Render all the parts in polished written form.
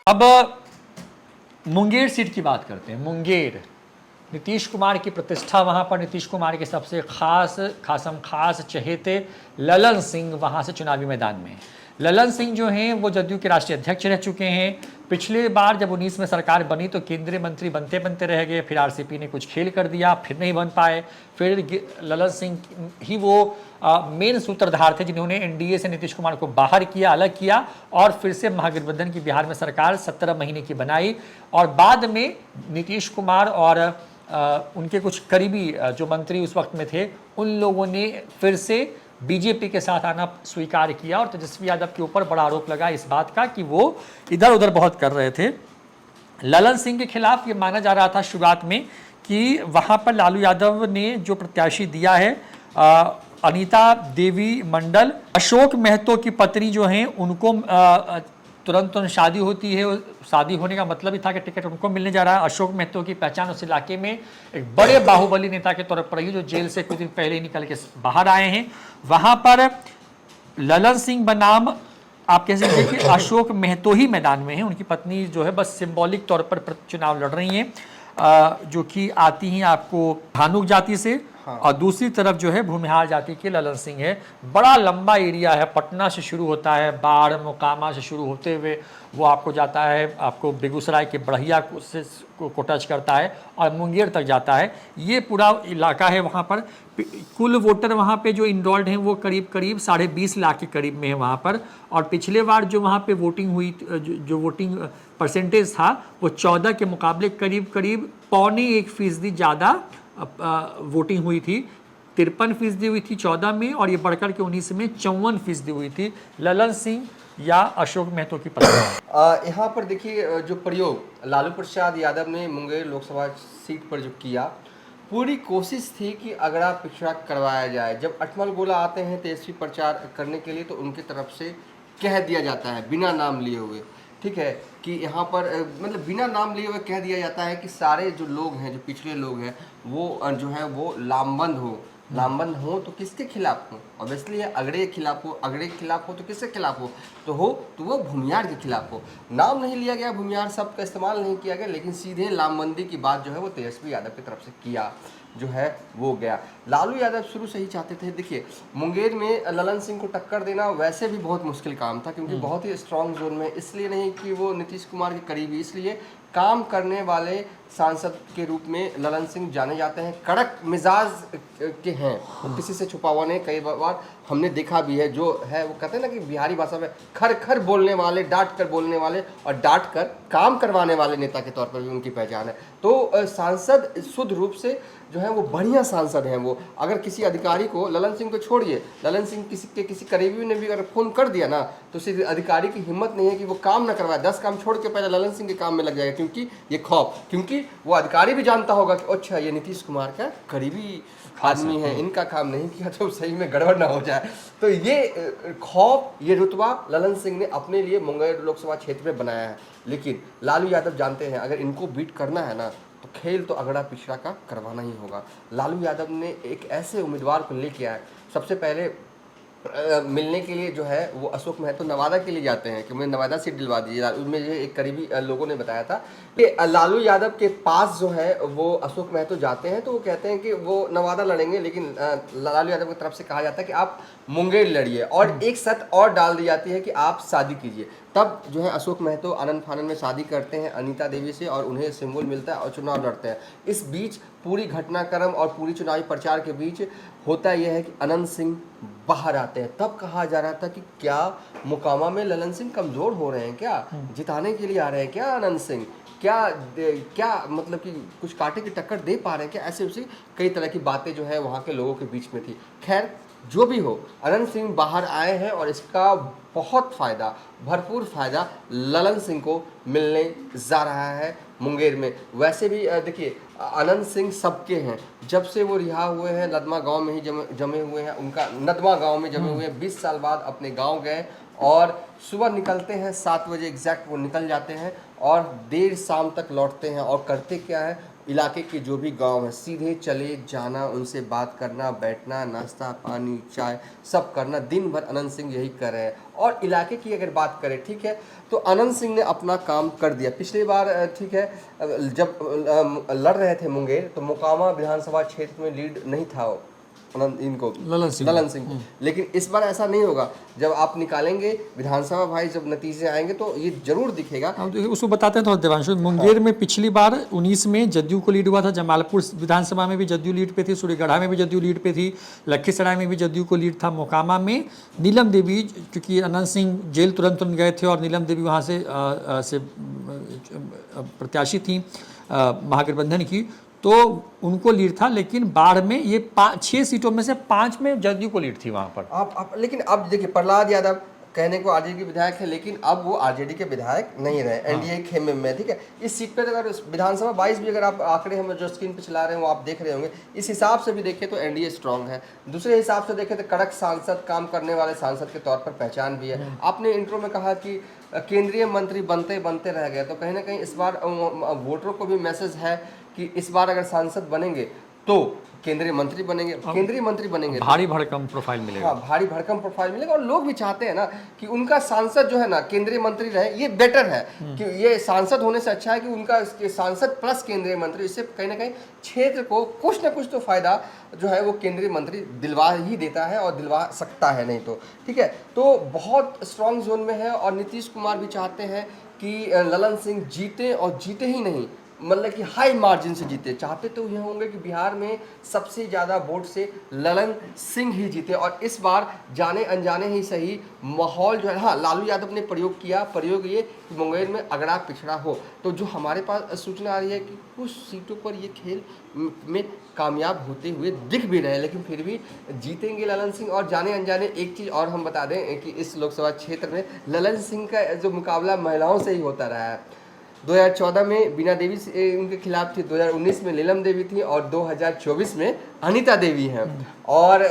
अब मुंगेर सीट की बात करते हैं। मुंगेर, नीतीश कुमार की प्रतिष्ठा वहाँ पर, नीतीश कुमार के सबसे खास चहेते ललन सिंह वहाँ से चुनावी मैदान में। ललन सिंह जो हैं वो जदयू के राष्ट्रीय अध्यक्ष रह चुके हैं। पिछले बार जब 19 में सरकार बनी तो केंद्रीय मंत्री बनते बनते रह गए, फिर आरसीपी ने कुछ खेल कर दिया, फिर नहीं बन पाए। फिर ललन सिंह ही वो मेन सूत्रधार थे जिन्होंने एनडीए से नीतीश कुमार को बाहर किया, अलग किया, और फिर से महागठबंधन की बिहार में सरकार 17 महीने की बनाई। और बाद में नीतीश कुमार और उनके कुछ करीबी जो मंत्री उस वक्त में थे, उन लोगों ने फिर से बीजेपी के साथ आना स्वीकार किया। और तेजस्वी यादव के ऊपर बड़ा आरोप लगा इस बात का कि वो इधर उधर बहुत कर रहे थे। ललन सिंह के खिलाफ ये माना जा रहा था शुरुआत में कि वहाँ पर लालू यादव ने जो प्रत्याशी दिया है, अनीता देवी मंडल, अशोक महतो की पत्नी जो हैं उनको तुरंत शादी होती है। शादी होने का मतलब ही था कि टिकट उनको मिलने जा रहा है। अशोक महतो की पहचान उस इलाके में एक बड़े बाहुबली नेता के तौर पर रही, जो जेल से कुछ दिन पहले ही निकल के बाहर आए हैं। वहां पर ललन सिंह बनाम आप कह सकते हैं कि अशोक महतो ही मैदान में है। उनकी पत्नी जो है बस सिंबॉलिक तौर पर चुनाव लड़ रही हैं, जो कि आती हैं आपको धानुक जाति से। हाँ। और दूसरी तरफ जो है भूमिहार जाति के ललन सिंह है। बड़ा लंबा एरिया है, पटना से शुरू होता है, बाढ़ मोकामा से शुरू होते हुए वो आपको जाता है, आपको बेगूसराय के बढ़िया को टच करता है और मुंगेर तक जाता है। ये पूरा इलाका है। वहाँ पर कुल वोटर वहाँ पे जो इनरोल्ड हैं वो करीब 20.5 लाख के करीब में है वहाँ पर। और पिछले बार जो वहाँ पे वोटिंग हुई, जो वोटिंग परसेंटेज था वो 14 के मुकाबले करीब 0.25% ज़्यादा वोटिंग हुई थी। 53% हुई थी 14 में, और ये बढ़कर के 19 में 54% हुई थी। ललन सिंह या अशोक महतो की पत्नी। यहाँ पर देखिए जो प्रयोग लालू प्रसाद यादव ने मुंगेर लोकसभा सीट पर जो किया, पूरी कोशिश थी कि अगड़ा पिछड़ा करवाया जाए। जब अटमल गोला आते हैं तेजस्वी प्रचार करने के लिए तो उनकी तरफ से कह दिया जाता है बिना नाम लिए हुए, ठीक है, कि यहाँ पर मतलब बिना नाम लिए हुए कह दिया जाता है कि सारे जो लोग हैं, जो पिछड़े लोग हैं, वो जो है वो लामबंद हो तो किसके खिलाफ हो? ऑब्वियसली अगड़े के खिलाफ हो। अगड़े के खिलाफ हो तो किसके खिलाफ हो? तो वो भूमियार के खिलाफ हो। नाम नहीं लिया गया, भूमियार शब्द का इस्तेमाल नहीं किया गया, लेकिन सीधे लामबंदी की बात जो है वो तेजस्वी यादव की तरफ से किया जो है वो गया। लालू यादव शुरू से ही चाहते थे, देखिए मुंगेर में ललन सिंह को टक्कर देना वैसे भी बहुत मुश्किल काम था, क्योंकि बहुत ही स्ट्रॉन्ग जोन में, इसलिए नहीं कि वो नीतीश कुमार के करीबी, इसलिए काम करने वाले सांसद के रूप में ललन सिंह जाने जाते हैं। कड़क मिजाज के हैं, किसी से छुपा हुआ नहीं। कई बार हमने देखा भी है, जो है वो कहते हैं ना कि बिहारी भाषा में खर खर बोलने वाले, डांट कर बोलने वाले और डांट कर काम करवाने वाले नेता के तौर पर भी उनकी पहचान है। तो सांसद शुद्ध रूप से जो है वो बढ़िया सांसद हैं वो। अगर किसी अधिकारी को, ललन सिंह को छोड़िए, ललन सिंह किसी करीबी ने भी अगर फोन कर दिया ना तो सिर्फ अधिकारी की हिम्मत नहीं है कि वो काम ना करवाए, 10 काम छोड़ के पहले ललन सिंह के काम में लग जाएगा, क्योंकि ये खौफ, क्योंकि वो अधिकारी भी जानता होगा कि अच्छा ये नीतीश कुमार का करीबी आदमी है, इनका काम नहीं किया तो सही में गड़बड़ ना हो जाए। तो ये खौफ, ये रुतबा ललन सिंह ने अपने लिए मुंगेर लोकसभा क्षेत्र में बनाया है। लेकिन लालू यादव जानते हैं अगर इनको बीट करना है ना तो खेल तो अगड़ा पिछड़ा का करवाना ही होगा। लालू यादव ने एक ऐसे उम्मीदवार को लेके आए, सबसे पहले मिलने के लिए जो है वो अशोक महतो नवादा के लिए जाते हैं कि मुझे नवादा सीट दिलवा दीजिए। उनमें जो एक करीबी लोगों ने बताया था कि लालू यादव के पास जो है वो अशोक महतो जाते हैं, तो वो कहते हैं कि वो नवादा लड़ेंगे, लेकिन लालू यादव की तरफ से कहा जाता है कि आप मुंगेर लड़िए, और एक शर्त और डाल दी जाती है कि आप शादी कीजिए। तब जो है अशोक महतो आनंद फानंद में शादी करते हैं अनीता देवी से, और उन्हें सिंबल मिलता है और चुनाव लड़ते हैं। इस बीच पूरी घटनाक्रम और पूरी चुनावी प्रचार के बीच होता यह है कि अनंत सिंह बाहर आते हैं। तब कहा जा रहा था कि क्या मोकामा में ललन सिंह कमज़ोर हो रहे हैं, क्या जिताने के लिए आ रहे हैं क्या अनंत सिंह, क्या मतलब कि कुछ कांटे की टक्कर दे पा रहे हैं क्या? ऐसे उसी कई तरह की बातें जो है वहाँ के लोगों के बीच में थी। खैर जो भी हो, अनंत सिंह बाहर आए हैं और इसका बहुत फ़ायदा, भरपूर फ़ायदा ललन सिंह को मिलने जा रहा है मुंगेर में। वैसे भी देखिए अनंत सिंह सबके हैं, जब से वो रिहा हुए हैं नदमा गांव में ही जमे हुए हैं, उनका नदमा गांव में जमे हुए हैं। 20 साल बाद अपने गांव गए और सुबह निकलते हैं 7 बजे एग्जैक्ट वो निकल जाते हैं और देर शाम तक लौटते हैं। और करते क्या है, इलाके के जो भी गांव हैं सीधे चले जाना, उनसे बात करना, बैठना, नाश्ता पानी चाय सब करना, दिन भर अनंत सिंह यही कर रहे हैं। और इलाके की अगर बात करें, ठीक है, तो अनंत सिंह ने अपना काम कर दिया। पिछली बार ठीक है, जब लड़ रहे थे मुंगेर, तो मोकामा विधानसभा क्षेत्र में लीड नहीं था इनको ललन सिंह, लेकिन इस बार ऐसा नहीं होगा। जब आप निकालेंगे विधानसभा भाई, जब नतीजे आएंगे तो ये जरूर दिखेगा। उसको बताते हैं थोड़ा देवांशु। मुंगेर में पिछली बार 19 में जदयू को लीड हुआ था, जमालपुर विधानसभा में भी जदयू लीड पे थी, सूर्यगढ़ा में भी जदयू लीड पे थी, लखीसराय में भी जदयू को लीड था, मोकामा में नीलम देवी, क्योंकि अनंत सिंह जेल तुरंत गए थे और नीलम देवी वहाँ से प्रत्याशी थी महागठबंधन की, तो उनको लीड था। लेकिन बाढ़ में ये 6 सीटों में से 5 में जदयू को लीड थी वहां पर। लेकिन अब देखिए, प्रहलाद यादव कहने को आरजेडी के विधायक है, लेकिन अब वो आरजेडी के विधायक नहीं रहे, एनडीए खेमे में, ठीक है। इस सीट पर अगर विधानसभा 22 भी अगर आप आंकड़े हम जो स्क्रीन पे चला रहे हैं वो आप देख रहे होंगे, इस हिसाब से भी देखें तो एनडीए स्ट्रांग है। दूसरे हिसाब से देखें तो कड़क सांसद, काम करने वाले सांसद के तौर पर पहचान भी है। आपने इंट्रो में कहा कि केंद्रीय मंत्री बनते बनते रह गए, तो कहीं ना कहीं इस बार वोटरों को भी मैसेज है कि इस बार अगर सांसद बनेंगे तो केंद्रीय मंत्री बनेंगे, भारी भड़कम प्रोफाइल मिलेगा। हाँ, भारी भड़कम प्रोफाइल मिलेगा। और लोग भी चाहते हैं ना कि उनका सांसद जो है ना केंद्रीय मंत्री रहे, ये बेटर है कि ये सांसद होने से अच्छा है कि उनका सांसद प्लस केंद्रीय मंत्री, इससे कहीं ना कहीं क्षेत्र को कुछ ना कुछ तो फायदा जो है वो केंद्रीय मंत्री दिलवा ही देता है और दिलवा सकता है, नहीं तो ठीक है। तो बहुत स्ट्रांग जोन में है और नीतीश कुमार भी चाहते हैं कि ललन सिंह जीते, और जीते ही नहीं मतलब कि हाई मार्जिन से जीते। चाहते तो ये होंगे कि बिहार में सबसे ज़्यादा वोट से ललन सिंह ही जीते। और इस बार जाने अनजाने ही सही माहौल जो है, हाँ लालू यादव ने प्रयोग ये कि मुंगेर में अगड़ा पिछड़ा हो। तो जो हमारे पास सूचना आ रही है कि कुछ सीटों पर ये खेल में कामयाब होते हुए दिख भी रहे, लेकिन फिर भी जीतेंगे ललन सिंह। और जाने अनजाने एक चीज़ और हम बता दें कि इस लोकसभा क्षेत्र में ललन सिंह का जो मुकाबला महिलाओं से ही होता रहा है। 2014 में बीना देवी उनके खिलाफ थी, 2019 में नीलम देवी थी और 2024 में अनीता देवी हैं। और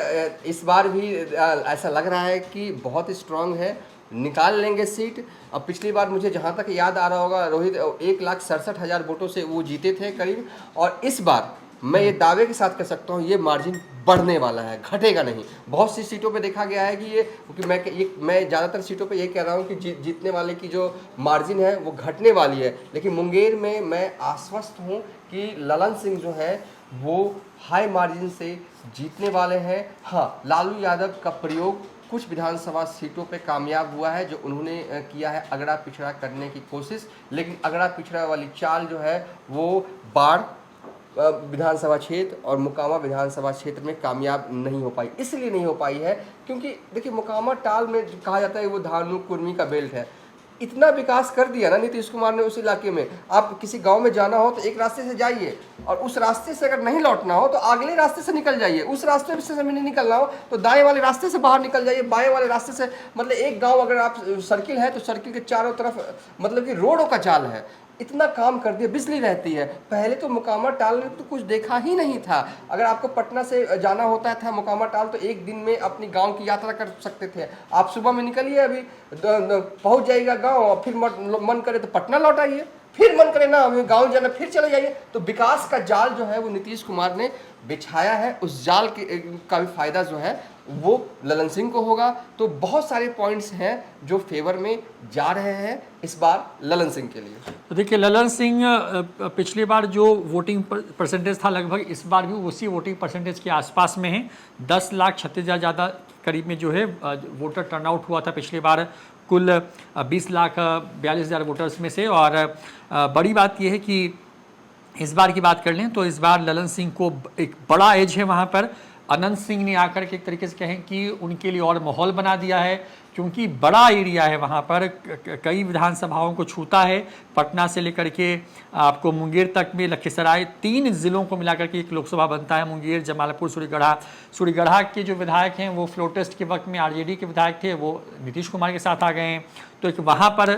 इस बार भी ऐसा लग रहा है कि बहुत स्ट्रांग है, निकाल लेंगे सीट। अब पिछली बार मुझे जहाँ तक याद आ रहा होगा, रोहित 1,67,000 वोटों से वो जीते थे करीब, और इस बार मैं ये दावे के साथ कह सकता हूँ ये मार्जिन बढ़ने वाला है, घटेगा नहीं। बहुत सी सीटों पे देखा गया है कि ये, क्योंकि मैं ज़्यादातर सीटों पे ये कह रहा हूँ कि जीतने वाले की जो मार्जिन है वो घटने वाली है। लेकिन मुंगेर में मैं आश्वस्त हूँ कि ललन सिंह जो है वो हाई मार्जिन से जीतने वाले हैं। हाँ, लालू यादव का प्रयोग कुछ विधानसभा सीटों पे कामयाब हुआ है, जो उन्होंने किया है अगड़ा पिछड़ा करने की कोशिश, लेकिन अगड़ा पिछड़ा वाली चाल जो है वो बाढ़ विधानसभा क्षेत्र और मोकामा विधानसभा क्षेत्र में कामयाब नहीं हो पाई। इसलिए नहीं हो पाई है क्योंकि देखिए, मोकामा टाल में कहा जाता है वो धानु कुर्मी का बेल्ट है। इतना विकास कर दिया ना नीतीश कुमार ने उस इलाके में। आप किसी गांव में जाना हो तो एक रास्ते से जाइए, और उस रास्ते से अगर नहीं लौटना हो तो अगले रास्ते से निकल जाइए। उस रास्ते से नहीं निकलना हो तो दाएं वाले रास्ते से बाहर निकल जाइए, बाएं वाले रास्ते से। मतलब एक गांव अगर आप सर्किल है तो सर्किल के चारों तरफ मतलब कि रोडों का जाल है। इतना काम कर दिया, बिजली रहती है। पहले तो मोकामा टाल में तो कुछ देखा ही नहीं था। अगर आपको पटना से जाना होता था मोकामा टाल तो एक दिन में अपनी गांव की यात्रा कर सकते थे। आप सुबह में निकलिए, अभी पहुंच जाइएगा गांव, और फिर मन करे तो पटना लौट आइए, फिर मन करे ना गांव जाना फिर चले जाइए। तो विकास का जाल जो है वो नीतीश कुमार ने बिछाया है। उस जाल का भी फायदा जो है वो ललन सिंह को होगा। तो बहुत सारे पॉइंट्स हैं जो फेवर में जा रहे हैं इस बार ललन सिंह के लिए। तो देखिए, ललन सिंह पिछली बार जो वोटिंग परसेंटेज था लगभग इस बार भी उसी वोटिंग परसेंटेज के आसपास में है। 10,36,000 ज़्यादा करीब में जो है वोटर टर्नआउट हुआ था पिछली बार, कुल 20,42,000 वोटर्स में से। और बड़ी बात यह है कि इस बार की बात कर लें तो इस बार ललन सिंह को एक बड़ा एज है वहाँ पर। अनंत सिंह ने आकर के एक तरीके से कहें कि उनके लिए और माहौल बना दिया है, क्योंकि बड़ा एरिया है वहाँ पर, कई विधानसभाओं को छूता है। पटना से लेकर के आपको मुंगेर तक में, लखीसराय, 3 जिलों को मिलाकर के एक लोकसभा बनता है। मुंगेर, जमालपुर, सूर्यगढ़ा के जो विधायक हैं वो फ्लोर टेस्ट के वक्त में आरजेडी के विधायक थे, वो नीतीश कुमार के साथ आ गए हैं। तो एक वहाँ पर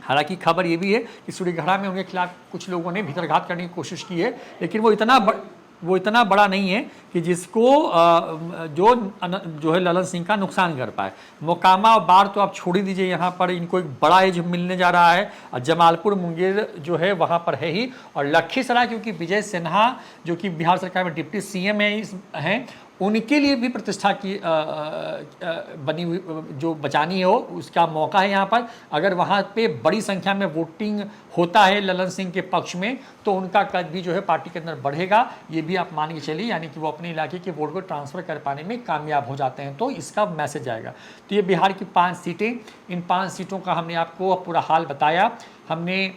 हालांकि खबर ये भी है कि सूर्यगढ़ा में उनके खिलाफ कुछ लोगों ने भीतरघात करने की कोशिश की है, लेकिन वो इतना वो इतना बड़ा नहीं है कि जिसको जो है ललन सिंह का नुकसान कर पाए। मोकामा और बाढ़ तो आप छोड़ ही दीजिए, यहाँ पर इनको एक बड़ा एज मिलने जा रहा है। और जमालपुर मुंगेर जो है वहाँ पर है ही, और लखीसराय क्योंकि विजय सिन्हा जो कि बिहार सरकार में डिप्टी सीएम हैं, उनके लिए भी प्रतिष्ठा की बनी हुई जो बचानी हो उसका मौका है यहाँ पर। अगर वहाँ पे बड़ी संख्या में वोटिंग होता है ललन सिंह के पक्ष में तो उनका कद भी जो है पार्टी के अंदर बढ़ेगा, ये भी आप मान के चलिए, यानी कि वो अपने इलाके के वोट को ट्रांसफ़र कर पाने में कामयाब हो जाते हैं, तो इसका मैसेज आएगा। तो ये बिहार की 5 सीटें, इन 5 सीटों का हमने आपको पूरा हाल बताया। हमने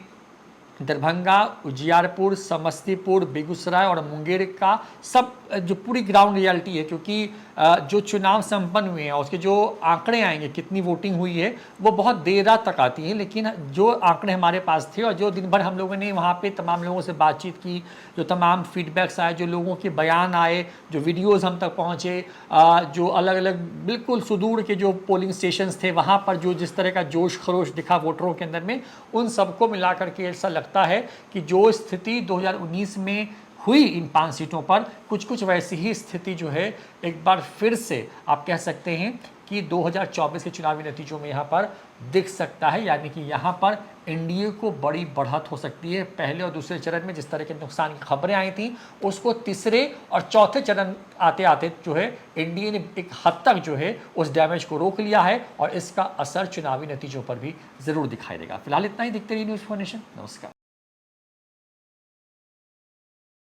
दरभंगा, उजियारपुर, समस्तीपुर, बेगूसराय और मुंगेर का सब जो पूरी ग्राउंड रियलिटी है, क्योंकि जो चुनाव संपन्न हुए हैं उसके जो आंकड़े आएंगे, कितनी वोटिंग हुई है, वो बहुत देर रात तक आती है, लेकिन जो आंकड़े हमारे पास थे और जो दिन भर हम लोगों ने वहाँ पे तमाम लोगों से बातचीत की, जो तमाम फीडबैक्स आए, जो लोगों के बयान आए, जो वीडियोज़ हम तक पहुँचे, जो अलग अलग बिल्कुल सुदूर के जो पोलिंग स्टेशंस थे वहाँ पर जो जिस तरह का जोश खरोश दिखा वोटरों के अंदर में, उन सबको मिला करके ऐसा लगता है कि जो स्थिति 2019 में हुई इन 5 सीटों पर, कुछ वैसी ही स्थिति जो है एक बार फिर से आप कह सकते हैं कि 2024 के चुनावी नतीजों में यहाँ पर दिख सकता है। यानी कि यहाँ पर एनडीए को बड़ी बढ़त हो सकती है। पहले और दूसरे चरण में जिस तरह के नुकसान की खबरें आई थी, उसको तीसरे और चौथे चरण आते आते जो है एनडीए ने एक हद तक जो है उस डैमेज को रोक लिया है, और इसका असर चुनावी नतीजों पर भी ज़रूर दिखाई देगा। फिलहाल इतना ही, देखते रहिए न्यूज़ फॉर नेशन। नमस्कार।